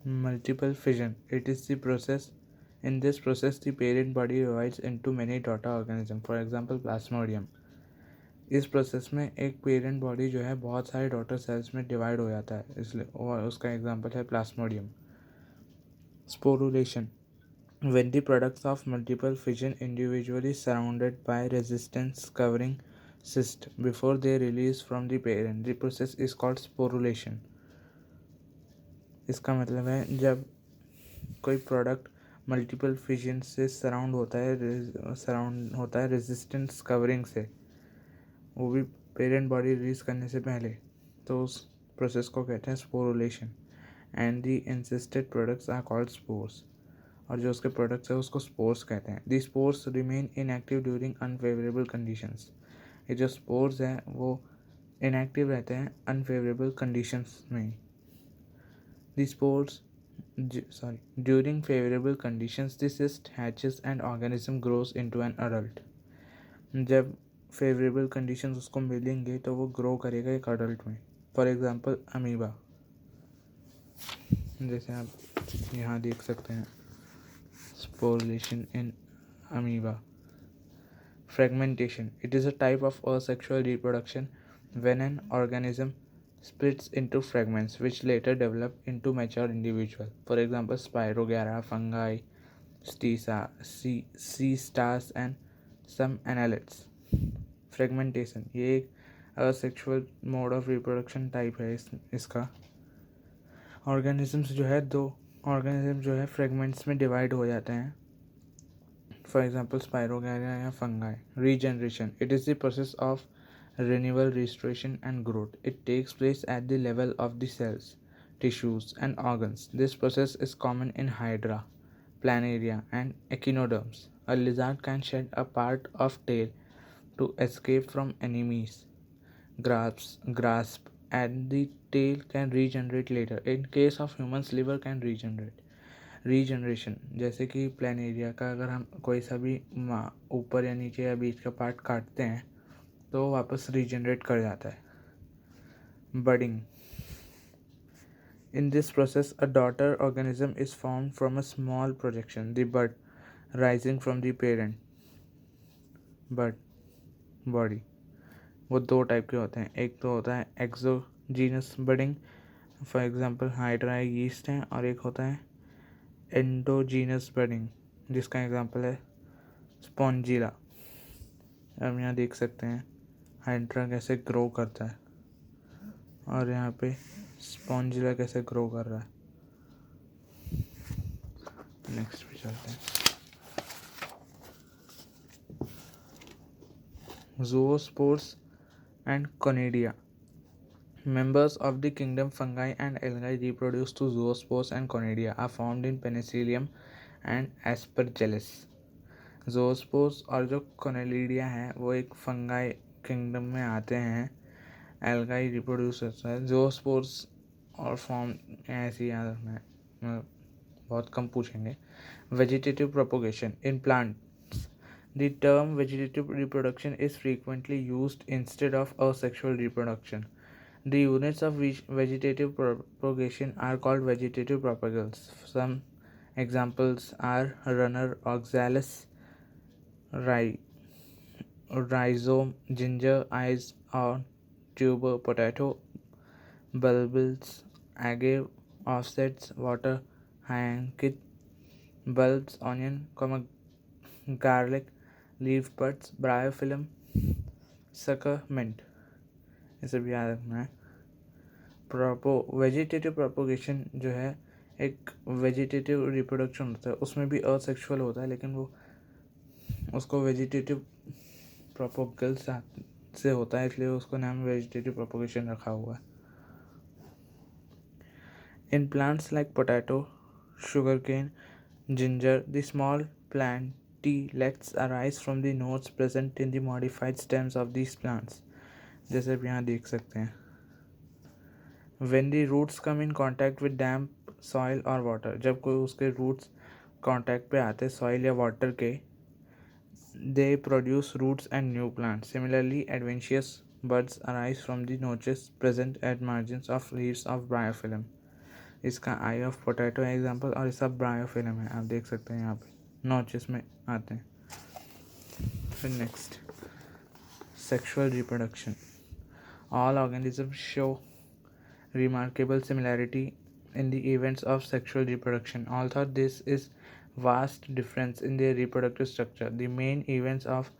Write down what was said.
Multiple fission. It is the process. In this process, the parent body divides into many daughter organisms. For example, plasmodium. इस process में एक parent body जो है बहुत सारे daughter cells में divide हो जाता है, इसलिए और उसका एग्जांपल है plasmodium. Sporulation. When the products of multiple fission individually surrounded by resistance covering cyst before they release from the parent, the process is called sporulation. इसका मतलब है जब कोई प्रोडक्ट मल्टीपल फिजन से सराउंड होता है रेजिस्टेंस कवरिंग से, वो भी पेरेंट बॉडी रिलीज करने से पहले, तो उस प्रोसेस को कहते हैं sporulation. And the insisted products are called spores. और जो उसके प्रोडक्ट्स है उसको स्पोर्स कहते हैं. The spores remain inactive during unfavourable conditions. ये जो स्पोर्स हैं वो इनएक्टिव रहते हैं अनफेवरेबल कंडीशंस में. दी spores during favorable conditions the cyst hatches and organism grows into an adult. जब फेवरेबल कंडीशंस उसको मिलेंगे तो वो ग्रो करेगा एक अडल्ट में. फॉर एग्जांपल अमीबा, जैसे आप यहाँ देख सकते हैं sporulation in amoeba. Fragmentation. It is a type of asexual reproduction when an organism splits into fragments which later develop into mature individual. For example, Spirogyra, fungi, sea stars and some annelids. Fragmentation. ये एक asexual mode of reproduction type है इसका. Organisms जो है fragments में divide हो जाते हैं. For example, Spirogyra या fungi. Regeneration. It is the process of renewal, restoration and growth. It takes place at the level of the cells, tissues and organs. This process is common in Hydra, Planaria and Echinoderms. A lizard can shed a part of tail to escape from enemies. Grasp and the tail can regenerate later. In case of humans, liver can regenerate. Regeneration. जैसे कि Planaria का अगर हम कोई सा भी ऊपर या नीचे या बीच का पार्ट काटते हैं तो वापस रीजनरेट कर जाता है. Budding. In this process a daughter organism is form from a small projection the bud rising from the parent bud body. वो दो टाइप के होते हैं. एक तो होता है exogenous budding, for example hydra yeast है, और एक होता है एंडोजीनस बडिंग जिसका एग्जांपल है स्पॉन्जिला. हम यहाँ देख सकते हैं हाइड्रा कैसे ग्रो करता है और यहाँ पे स्पॉन्जिला कैसे ग्रो कर रहा है. नेक्स्ट पे चलते हैं. Zoospores and Conidia. Members of the kingdom fungi and algae reproduce to zoospores and conidia are found in Penicillium and Aspergillus. Zoospores और जो Conidia है वो एक फंगाई किंगडम में आते हैं. एल्गाई रिप्रोड्यूस होता है. Zoospores और फॉर्म ऐसे याद रखना है, बहुत कम पूछेंगे. Vegetative propagation in plants. The term vegetative reproduction is frequently used instead of asexual reproduction. The units of vegetative propagation are called vegetative propagals. Some examples are runner oxalis, rhizome, ginger eyes or tuber potato, bulbils, agave, offsets, water hyacinth, bulbs, onion, garlic, leaf buds, bryophyllum, sucker, mint. इसे भी याद रखना है. Vegetative propagation जो है एक vegetative reproduction होता है, उसमें भी असेक्सुअल होता है लेकिन वो उसको वेजिटेटिव प्रोपोगल से होता है, इसलिए उसको नाम वेजिटेटिव प्रोपोगेशन रखा हुआ है. In plants like potato, sugar cane, ginger, the small plantlets arise from the nodes present in the modified stems of these plants. जैसे आप यहाँ देख सकते हैं. When the roots come in contact with damp soil or water, जब कोई उसके roots contact पे आते soil या water के, they produce roots and new plants. Similarly, adventitious buds arise from the notches present at margins of leaves of bryophyllum. इसका आई of potato है example, और इसका ब्रायोफिल्म है, आप देख सकते हैं यहाँ पे नॉचेस में आते हैं। फिर next sexual reproduction. All organism show remarkable similarity in the events of sexual reproduction. Although this is vast difference in their reproductive structure, the main events of